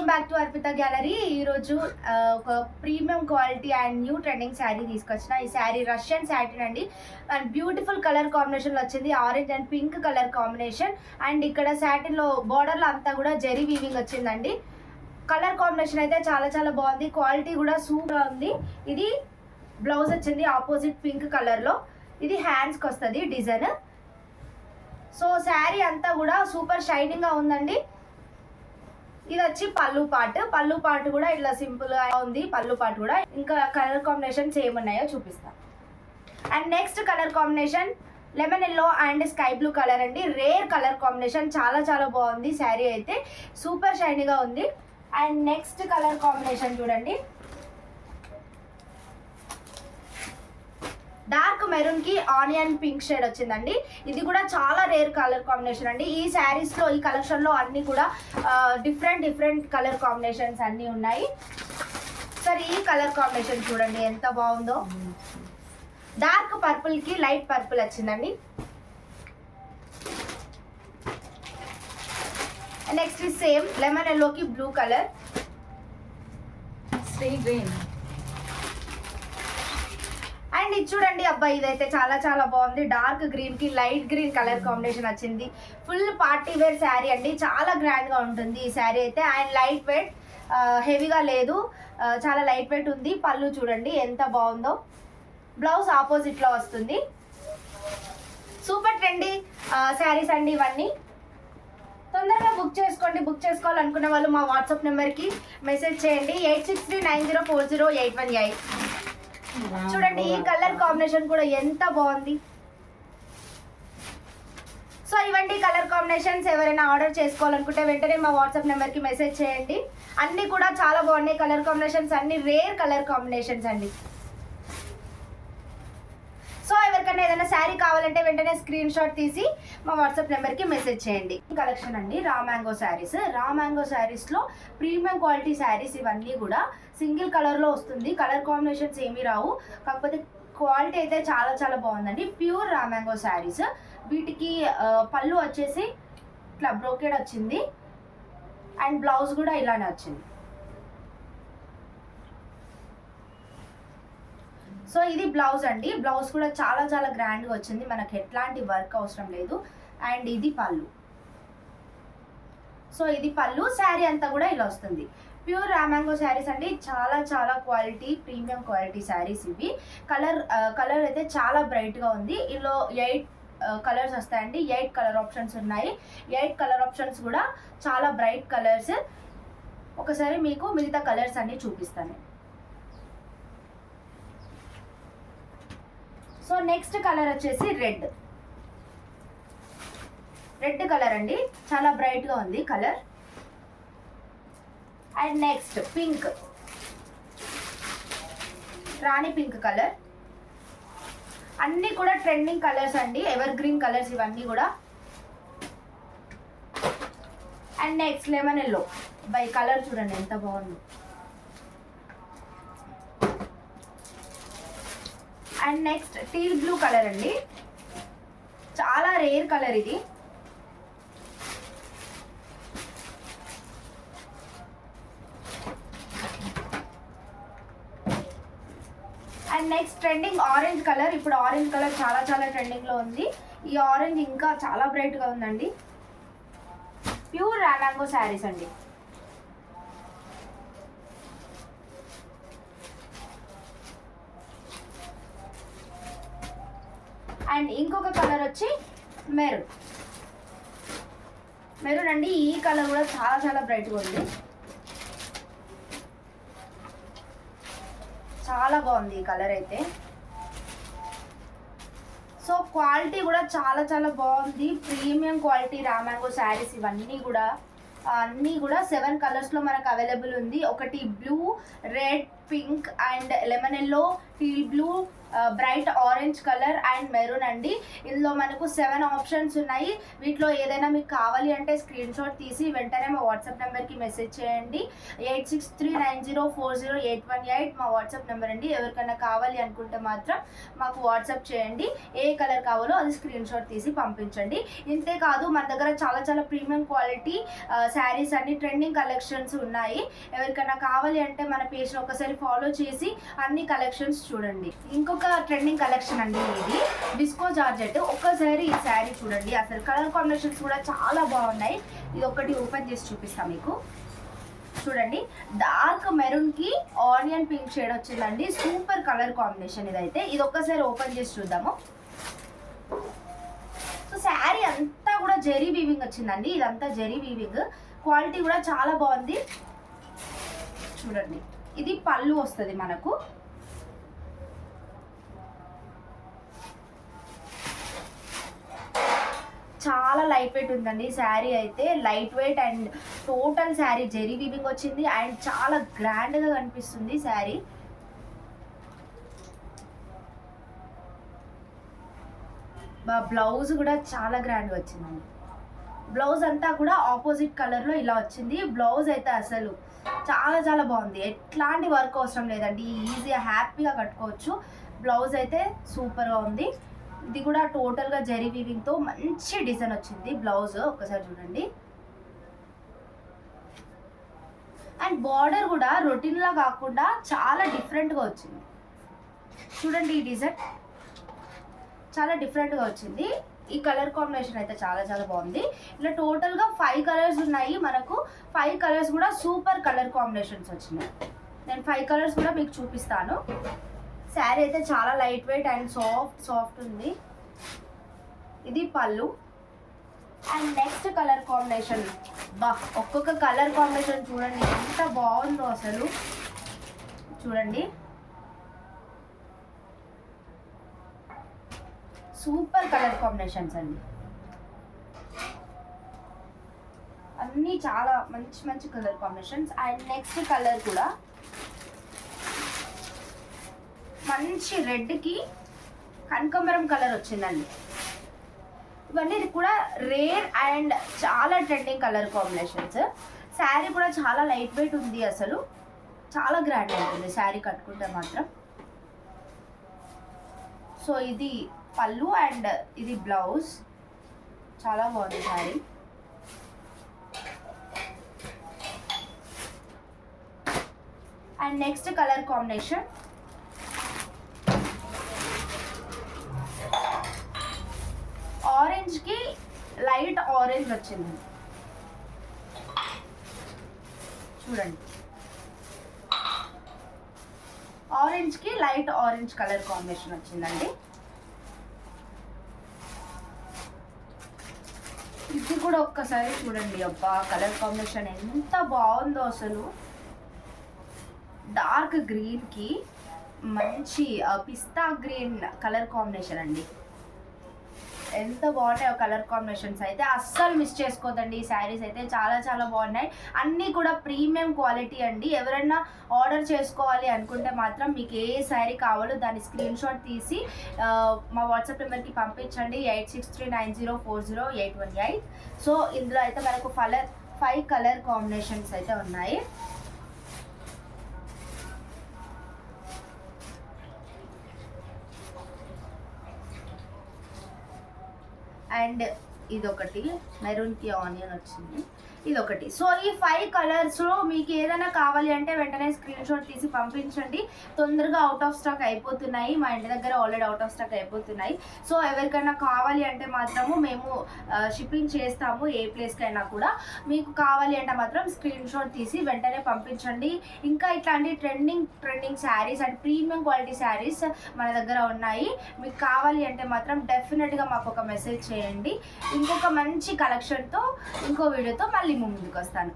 Welcome back to Arpita gallery. ఈరోజు ఒక premium quality and new trending sari తీసుకొచ్చిన. ఈ శారీ రష్యన్ శారీ అండి అండ్ బ్యూటిఫుల్ కలర్ కాంబినేషన్లో వచ్చింది. Orange and pink colour combination and ఇక్కడ శారీలో బార్డర్లో అంతా కూడా జెరీ వీవింగ్ వచ్చిందండి. కలర్ కాంబినేషన్ అయితే చాలా చాలా బాగుంది. క్వాలిటీ కూడా సూపర్ ఉంది. ఇది బ్లౌజ్ వచ్చింది ఆపోజిట్ పింక్ కలర్లో. ఇది హ్యాండ్స్కి వస్తుంది డిజైన్. సో శారీ అంతా కూడా సూపర్ షైనింగ్గా ఉందండి. ఇది వచ్చి పళ్ళు పార్ట్ కూడా ఇట్లా సింపుల్ గా ఉంది. పళ్ళు పార్ట్ కూడా ఇంకా కలర్ కాంబినేషన్స్ ఏమున్నాయో చూపిస్తాను. And next colour combination lemon yellow and sky blue colour అండి. రేర్ కలర్ కాంబినేషన్, చాలా చాలా బాగుంది. శారీ అయితే సూపర్ షైనీగా ఉంది. అండ్ నెక్స్ట్ కలర్ కాంబినేషన్ చూడండి, డార్క్ మెరూన్ కి ఆనియన్ పింక్ షేడ్ వచ్చిందండి. ఇది కూడా చాలా రేర్ కలర్ కాంబినేషన్ అండి. ఈ శారీస్ లో ఈ కలెక్షన్ లో అన్ని కూడా డిఫరెంట్ కలర్ కాంబినేషన్స్ అన్ని ఉన్నాయి. సరే ఈ కలర్ కాంబినేషన్ చూడండి ఎంత బాగుందో. డార్క్ పర్పుల్ కి లైట్ పర్పుల్ వచ్చిందండి. నెక్స్ట్ సేమ్ లెమన్ ఎల్లో కి blue colour, sky green and ఇది చూడండి అబ్బాయి, ఇదైతే చాలా చాలా బాగుంది. డార్క్ గ్రీన్ కి లైట్ గ్రీన్ కలర్ కాంబినేషన్ వచ్చింది. ఫుల్ పార్టీ వేర్ శారీ అండి, చాలా గ్రాండ్ గా ఉంటుంది ఈ శారీ అయితే. అండ్ లైట్ వెయిట్, హెవీగా లేదు, చాలా లైట్ వెయిట్ ఉంది. పళ్ళు చూడండి ఎంత బాగుందో. బ్లౌజ్ ఆపోజిట్ లో వస్తుంది. సూపర్ ట్రెండీ శారీస్ అండి ఇవన్నీ. తొందరగా బుక్ చేసుకోండి. బుక్ చేసుకోవాలనుకునే వాళ్ళు మా వాట్సాప్ నెంబర్కి మెసేజ్ చేయండి 8639040818. చూడండి ఈ కలర్ కాంబినేషన్ కూడా ఎంత బాగుంది. సో ఇవంటి కలర్ కాంబినేషన్స్. ఎవరైనా ఆర్డర్ చేసుకోవాలనుకుంటే వెంటనే మా వాట్సాప్ నెంబర్కి మెసేజ్ చేయండి. అన్నీ కూడా చాలా బాగున్నాయి కలర్ కాంబినేషన్స్, అన్ని రేర్ కలర్ కాంబినేషన్స్ అండి. సో ఎవరికైనా ఏదైనా శారీ కావాలంటే వెంటనే స్క్రీన్ షాట్ తీసి మా వాట్సాప్ నెంబర్కి మెసేజ్ చేయండి. కలెక్షన్ అండి raw mango saris. Raw mango శారీస్లో ప్రీమియం క్వాలిటీ శారీస్ ఇవన్నీ కూడా సింగిల్ కలర్లో వస్తుంది. కలర్ కాంబినేషన్స్ ఏమీ రావు, కాకపోతే క్వాలిటీ అయితే చాలా చాలా బాగుందండి. Pure raw mango saris. వీటికి పళ్ళు వచ్చేసి ఇట్లా బ్రోకెడ్ వచ్చింది అండ్ బ్లౌజ్ కూడా ఇలానే వచ్చింది. సో ఇది బ్లౌజ్ అండి. బ్లౌజ్ కూడా చాలా చాలా గ్రాండ్గా వచ్చింది, మనకి ఎట్లాంటి వర్క్ అవసరం లేదు. అండ్ ఇది పళ్ళు. సో ఇది పళ్ళు. శారీ అంతా కూడా ఇలా వస్తుంది. ప్యూర్ రామాంగో శారీస్ అండి, చాలా చాలా క్వాలిటీ, ప్రీమియం క్వాలిటీ శారీస్ ఇవి. కలర్ అయితే చాలా బ్రైట్గా ఉంది. ఇందులో 8 కలర్స్ వస్తాయండి. 8 కలర్ ఆప్షన్స్ ఉన్నాయి. 8 కలర్ ఆప్షన్స్ కూడా చాలా బ్రైట్ కలర్స్. ఒకసారి మీకు మిగతా కలర్స్ అన్ని చూపిస్తాను. సో నెక్స్ట్ కలర్ వచ్చేసి రెడ్ కలర్ అండి, చాలా బ్రైట్గా ఉంది colour. And next pink, Rani pink colour. అన్నీ కూడా ట్రెండింగ్ కలర్స్ అండి, ఎవర్ గ్రీన్ కలర్స్ ఇవన్నీ కూడా. And next lemon yellow. By colour చూడండి ఎంత బాగుంది. And next teal blue colour అండి, చాలా రేర్ కలర్ ఇది. And next trending orange colour. ఇప్పుడు ఆరెంజ్ కలర్ చాలా చాలా ట్రెండింగ్లో ఉంది. ఈ ఆరెంజ్ ఇంకా చాలా బ్రైట్గా ఉందండి. ప్యూర్ రామాంగో శారీస్ అండి. అండ్ ఇంకొక కలర్ వచ్చి మెరూన్ అండి. ఈ కలర్ కూడా చాలా చాలా బ్రైట్గా ఉంది, చాలా బాగుంది ఈ కలర్ అయితే. సో క్వాలిటీ కూడా చాలా చాలా బాగుంది. ప్రీమియం క్వాలిటీ రామాంగో శారీస్ ఇవన్నీ కూడా. అన్నీ కూడా 7 కలర్స్లో మనకు అవైలబుల్ ఉంది. ఒకటి blue, red, pink and lemon yellow, teal blue, bright orange colour and maroon అండి. ఇందులో మనకు 7 ఆప్షన్స్ ఉన్నాయి. వీటిలో ఏదైనా మీకు కావాలి అంటే స్క్రీన్ షాట్ తీసి వెంటనే మా వాట్సాప్ నెంబర్కి మెసేజ్ చేయండి. 8639040818 మా వాట్సాప్ నెంబర్ అండి. ఎవరికైనా కావాలి అనుకుంటే మాత్రం మాకు వాట్సాప్ చేయండి. ఏ కలర్ కావాలో అది స్క్రీన్ షాట్ తీసి పంపించండి. ఇంతే కాదు, మన దగ్గర చాలా చాలా ప్రీమియం క్వాలిటీ శారీస్ అన్ని ట్రెండింగ్ కలెక్షన్స్ ఉన్నాయి. ఎవరికైనా కావాలి అంటే మన పేజ్ని ఒకసారి ఫాలో చేసి అన్ని కలెక్షన్స్ చూడండి. ఇంకొక ట్రెండింగ్ కలెక్షన్ అండి, ఇది విస్కో జార్జెట్. ఒక్కసారి ఈ శారీ చూడండి, అసలు కలర్ కాంబినేషన్స్ కూడా చాలా బాగున్నాయి. ఇది ఒకటి ఓపెన్ చేసి చూపిస్తాను మీకు. చూడండి, డార్క్ మెరూన్ కి ఆనియన్ పింక్ షేడ్ వచ్చిందండి. సూపర్ కలర్ కాంబినేషన్ ఇదైతే. ఇది ఒక్కసారి ఓపెన్ చేసి చూద్దాము. సో శారీ అంతా కూడా జెరీ వీవింగ్ వచ్చిందండి. ఇదంతా జెరీ వీవింగ్, క్వాలిటీ కూడా చాలా బాగుంది. చూడండి, ఇది పళ్ళు వస్తుంది మనకు. చాలా లైట్ వెయిట్ ఉందండి శారీ అయితే. Light weight and total sari zari weaving వచ్చింది అండ్ చాలా గ్రాండ్గా కనిపిస్తుంది శారీ. బ్లౌజ్ కూడా చాలా గ్రాండ్గా వచ్చిందండి. బ్లౌజ్ అంతా కూడా ఆపోజిట్ కలర్లో ఇలా వచ్చింది. బ్లౌజ్ అయితే అసలు చాలా చాలా బాగుంది. ఎట్లాంటి వర్క్ అవసరం లేదండి, ఈజీగా హ్యాపీగా కట్టుకోవచ్చు. బ్లౌజ్ అయితే సూపర్గా ఉంది. ఇది కూడా టోటల్గా జెరీ వీవింగ్తో మంచి డిజైన్ వచ్చింది. బ్లౌజ్ ఒకసారి చూడండి. అండ్ బార్డర్ కూడా రొటీన్లా కాకుండా చాలా డిఫరెంట్గా వచ్చింది. చూడండి, ఈ డిజైన్ చాలా డిఫరెంట్గా వచ్చింది. ఈ కలర్ కాంబినేషన్ అయితే చాలా చాలా బాగుంది. ఇలా టోటల్గా 5 కలర్స్ ఉన్నాయి మనకు. 5 కలర్స్ కూడా సూపర్ కలర్ కాంబినేషన్స్ వచ్చినాయి. నేను 5 కలర్స్ కూడా మీకు చూపిస్తాను. శారీ అయితే చాలా లైట్ వెయిట్ అండ్ సాఫ్ట్ ఉంది. ఇది పళ్ళు. అండ్ నెక్స్ట్ కలర్ కాంబినేషన్, ఒక్కొక్క కలర్ కాంబినేషన్ చూడండి ఎంత బాగుందో అసలు. చూడండి, సూపర్ కలర్ కాంబినేషన్స్ అండి. అన్నీ చాలా మంచి మంచి colour combinations. And next colour కూడా మంచి రెడ్కి కనకాంబరం కలర్ వచ్చిందండి. ఇవన్నీ ఇది కూడా రేర్ అండ్ చాలా ట్రెండింగ్ కలర్ కాంబినేషన్స్. శారీ కూడా చాలా లైట్ వెయిట్ ఉంది. అసలు చాలా గ్రాండ్ ఉంటుంది శారీ కట్టుకుంటే మాత్రం. సో ఇది పళ్ళు అండ్ ఇది బ్లౌజ్. చాలా బాగుంది sari. And next colour combination orange కి లైట్ ఆరెంజ్ వచ్చింది. చూడండి, ఆరెంజ్ కి లైట్ ఆరెంజ్ కలర్ కాంబినేషన్ వచ్చిందండి. ఇది కూడా ఒక్కసారి చూడండి. అబ్బా, కలర్ కాంబినేషన్ ఎంత బాగుందో అసలు. డార్క్ గ్రీన్ కి మంచి పిస్తా గ్రీన్ కలర్ కాంబినేషన్ అండి. ఎంత బాగున్నాయి కలర్ కాంబినేషన్స్ అయితే. అస్సలు మిస్ చేసుకోవద్దండి. ఈ శారీస్ అయితే చాలా చాలా బాగున్నాయి. అన్నీ కూడా ప్రీమియం క్వాలిటీ అండి. ఎవరైనా ఆర్డర్ చేసుకోవాలి అనుకుంటే మాత్రం మీకు ఏ శారీ కావాలో దాని స్క్రీన్ షాట్ తీసి మా వాట్సాప్ నెంబర్కి పంపించండి. 8639040818. సో ఇందులో అయితే మనకు 5 కలర్ కాంబినేషన్స్ అయితే ఉన్నాయి. అండ్ ఇదొకటి మెరూన్కి ఆనియన్ వచ్చింది. ఇదొకటి. సో ఈ 5 కలర్స్లో మీకు ఏదైనా కావాలి అంటే వెంటనే స్క్రీన్ షాట్ తీసి పంపించండి. తొందరగా అవుట్ ఆఫ్ స్టాక్ అయిపోతున్నాయి. మా ఇంటి దగ్గర ఆల్రెడీ అవుట్ ఆఫ్ స్టాక్ అయిపోతున్నాయి. సో ఎవరికైనా కావాలి అంటే మాత్రము మేము షిప్పింగ్ చేస్తాము ఏ ప్లేస్కైనా కూడా. మీకు కావాలి అంటే మాత్రం స్క్రీన్ షాట్ తీసి వెంటనే పంపించండి. ఇంకా ఇట్లాంటి trending saris and premium quality saris మన దగ్గర ఉన్నాయి. మీకు కావాలి అంటే మాత్రం డెఫినెట్గా మాకు ఒక మెసేజ్ చేయండి. ఇంకొక మంచి కలెక్షన్తో ఇంకో వీడియోతో మళ్ళీ ముందుకు వస్తాను.